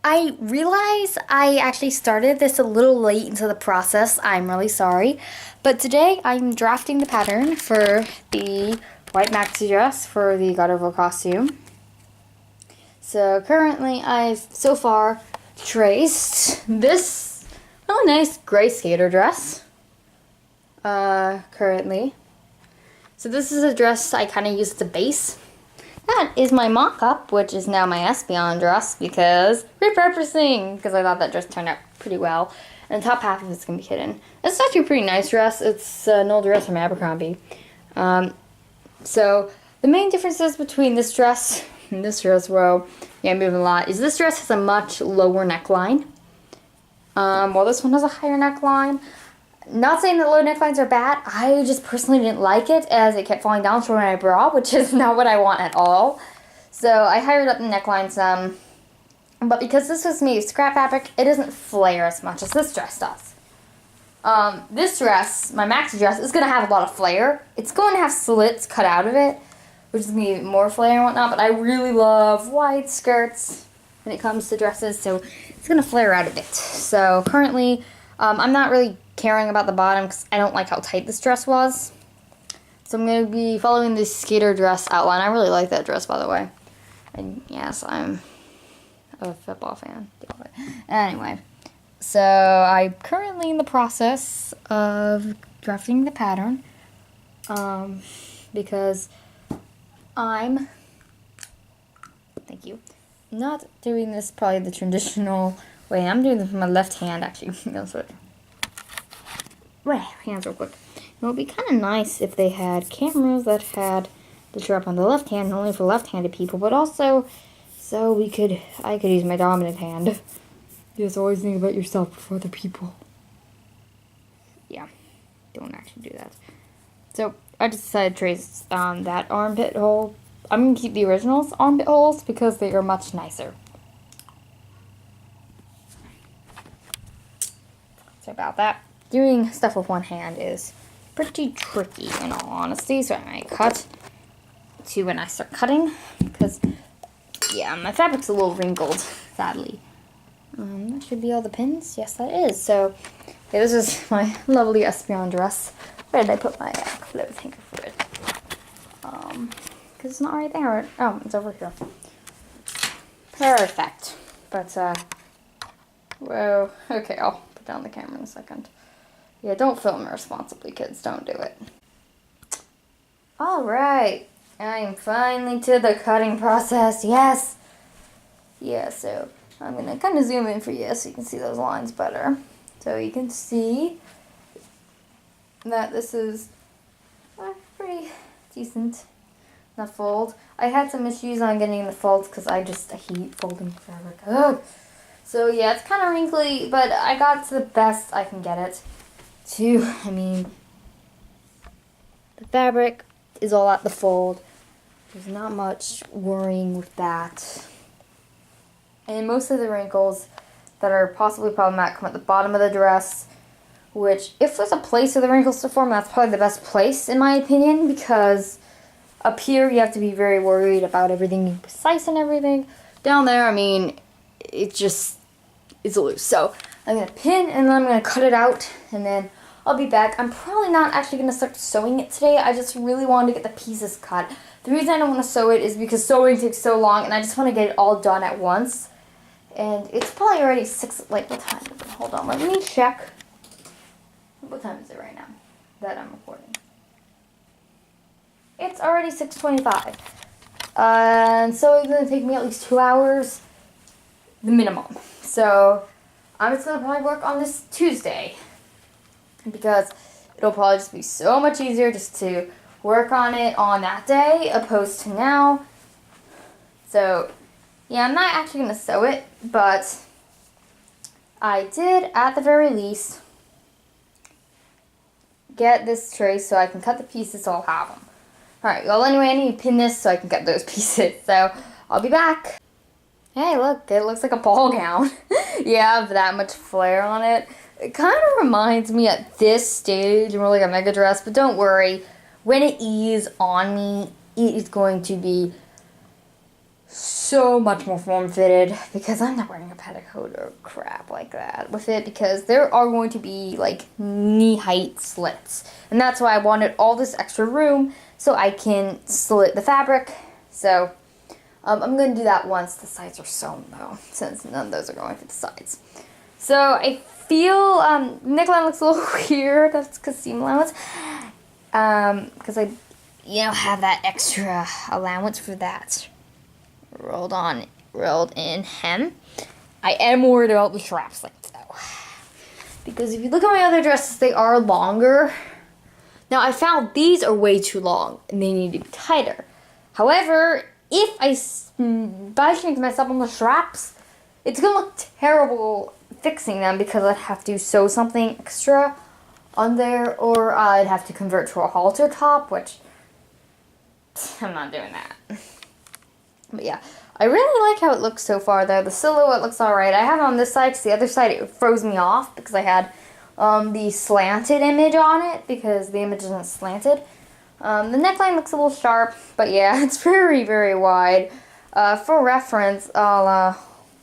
I realize I actually started this a little late into the process. I'm really sorry. But today I'm drafting the pattern for the white maxi dress for the God of War costume. So currently I've so far traced this really nice gray skater dress. Currently. So this is a dress I kind of used as a base. That is my mock-up, which is now my Espion dress, because repurposing, because I thought that dress turned out pretty well. And the top half of it's going to be hidden. It's actually a pretty nice dress. It's an old dress from Abercrombie. So the main differences between this dress and this dress, well, yeah, I'm moving a lot, is this dress has a much lower neckline, while this one has a higher neckline. Not saying that low necklines are bad, I just personally didn't like it as it kept falling down short of my bra, which is not what I want at all. So I highered up the neckline some, but because this was made of scrap fabric, it doesn't flare as much as this dress does. This dress, my maxi dress, is going to have a lot of flare. It's going to have slits cut out of it, which is going to give it more flare and whatnot, but I really love wide skirts when it comes to dresses, so it's going to flare out a bit. So currently, I'm not really caring about the bottom because I don't like how tight this dress was. So I'm going to be following the skater dress outline. I really like that dress, by the way. And yes, I'm a football fan. Anyway, so I'm currently in the process of drafting the pattern because I'm, thank you, not doing this probably the traditional way. I'm doing this with my left hand, actually. Well, hands real quick. It would be kind of nice if they had cameras that had the strap on the left hand, not only for left-handed people, but also so I could use my dominant hand. You just always think about yourself before other people. Yeah, don't actually do that. So I just decided to trace that armpit hole. I'm going to keep the originals armpit holes because they are much nicer. Sorry about that. Doing stuff with one hand is pretty tricky, in all honesty, so I might cut to when I start cutting, because, yeah, my fabric's a little wrinkled, sadly. That should be all the pins. Yes, that is. So, yeah, this is my lovely Espion dress. Where did I put my clothes hanger for it? Because it's not right there. Oh, it's over here. Perfect. But, whoa. Okay, I'll put down the camera in a second. Yeah, don't film irresponsibly, kids. Don't do it. Alright. I am finally to the cutting process. Yes! Yeah, so I'm going to kind of zoom in for you so you can see those lines better. So you can see that this is pretty decent. The fold. I had some issues on getting the folds because I hate folding fabric. Ugh. So yeah, it's kind of wrinkly, but I got to the best I can get it. The fabric is all at the fold. There's not much worrying with that. And most of the wrinkles that are possibly problematic come at the bottom of the dress, which, if there's a place for the wrinkles to form, that's probably the best place, in my opinion, because up here you have to be very worried about everything being precise and everything. Down there, I mean, it's loose. So I'm going to pin, and then I'm going to cut it out, and then I'll be back. I'm probably not actually going to start sewing it today. I just really wanted to get the pieces cut. The reason I don't want to sew it is because sewing takes so long, and I just want to get it all done at once. And it's probably already 6, like, what time is it? Hold on, let me check. What time is it right now that I'm recording? It's already 6:25. And so it's going to take me at least 2 hours, the minimum. So I'm just going to probably work on this Tuesday, because it'll probably just be so much easier just to work on it on that day opposed to now. So yeah, I'm not actually going to sew it, but I did at the very least get this tray so I can cut the pieces so I'll have them. Alright, well anyway, I need to pin this so I can cut those pieces, so I'll be back. Hey, look, it looks like a ball gown. Yeah, I have that much flare on it. It kind of reminds me at this stage more like a mega dress, but don't worry. When it is on me, it is going to be so much more form-fitted because I'm not wearing a petticoat or crap like that with it because there are going to be like knee-height slits. And that's why I wanted all this extra room so I can slit the fabric. So I'm going to do that once the sides are sewn though, since none of those are going for the sides. So I feel neckline looks a little weird. That's because seam allowance. Because I, have that extra allowance for that rolled in hem. I am worried about the straps length though, because if you look at my other dresses, they are longer. Now I found these are way too long and they need to be tighter. However, if I shank myself on the straps, it's gonna look terrible fixing them because I'd have to sew something extra on there, or I'd have to convert to a halter top, which I'm not doing that. But yeah, I really like how it looks so far though. The silhouette looks alright. I have it on this side because the other side it froze me off because I had the slanted image on it because the image isn't slanted. The neckline looks a little sharp, but yeah, it's very, very wide. For reference, I'll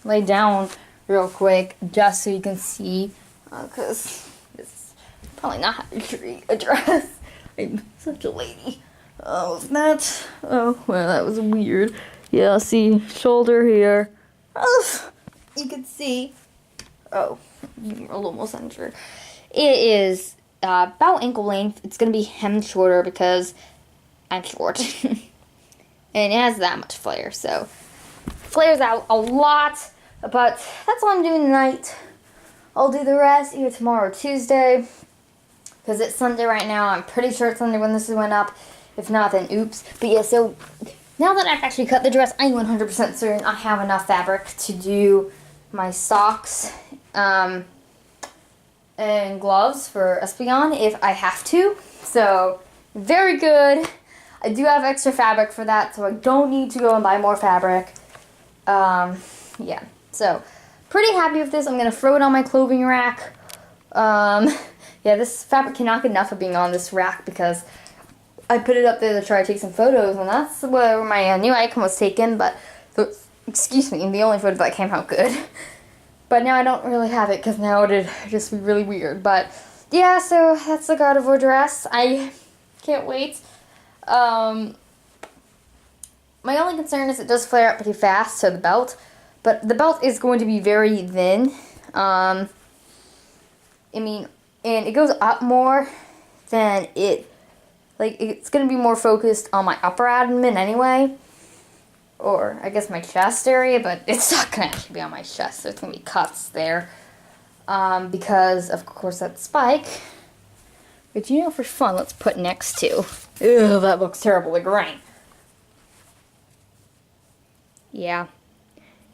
lay down real quick just so you can see, because it's probably not how to treat a dress. I'm such a lady. Oh, that? Oh, well, that was weird. Yeah, see, shoulder here. Oh, you can see. Oh, a little more center. It is about ankle length. It's going to be hemmed shorter because I'm short. And it has that much flare, so flares out a lot. But that's what I'm doing tonight. I'll do the rest either tomorrow or Tuesday, because it's Sunday right now. I'm pretty sure it's Sunday when this went up. If not, then oops. But yeah, so now that I've actually cut the dress, I'm 100% certain I have enough fabric to do my socks and gloves for Espion if I have to. So, very good. I do have extra fabric for that, so I don't need to go and buy more fabric. Yeah, so pretty happy with this. I'm going to throw it on my clothing rack. Yeah, this fabric cannot get enough of being on this rack because I put it up there to try to take some photos, and that's where my new icon was taken, but, excuse me, the only photo that came out good. But now I don't really have it, because now it'd just be really weird. But, yeah, so that's the Gardevoir dress. I can't wait. My only concern is it does flare up pretty fast, so the belt. But the belt is going to be very thin. I mean, and it goes up more than it... Like, it's going to be more focused on my upper abdomen anyway. Or, I guess, my chest area. But it's not going to actually be on my chest. There's going to be cuts there. Because, of course, that spike. But, for fun, let's put next to. Ew, that looks terrible. Like rain. Yeah.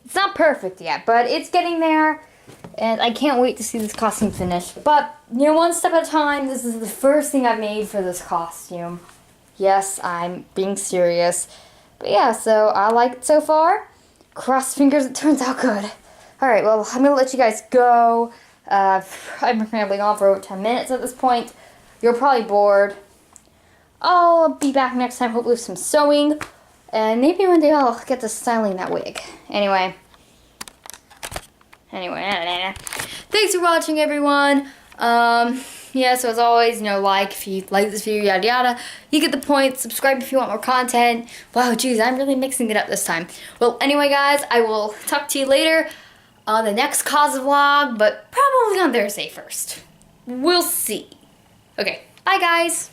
It's not perfect yet, but it's getting there. And I can't wait to see this costume finished. But, one step at a time. This is the first thing I've made for this costume. Yes, I'm being serious. But yeah, so I like it so far. Cross fingers it turns out good. Alright, well, I'm going to let you guys go. I've been rambling on for over 10 minutes at this point. You're probably bored. I'll be back next time, hopefully with some sewing. And maybe one day I'll get to styling that wig. Anyway, thanks for watching, everyone. Yeah, so as always, like if you like this video, yada yada. You get the point. Subscribe if you want more content. Wow, geez, I'm really mixing it up this time. Well, anyway, guys, I will talk to you later on the next CosVlog, but probably on Thursday first. We'll see. Okay, bye, guys.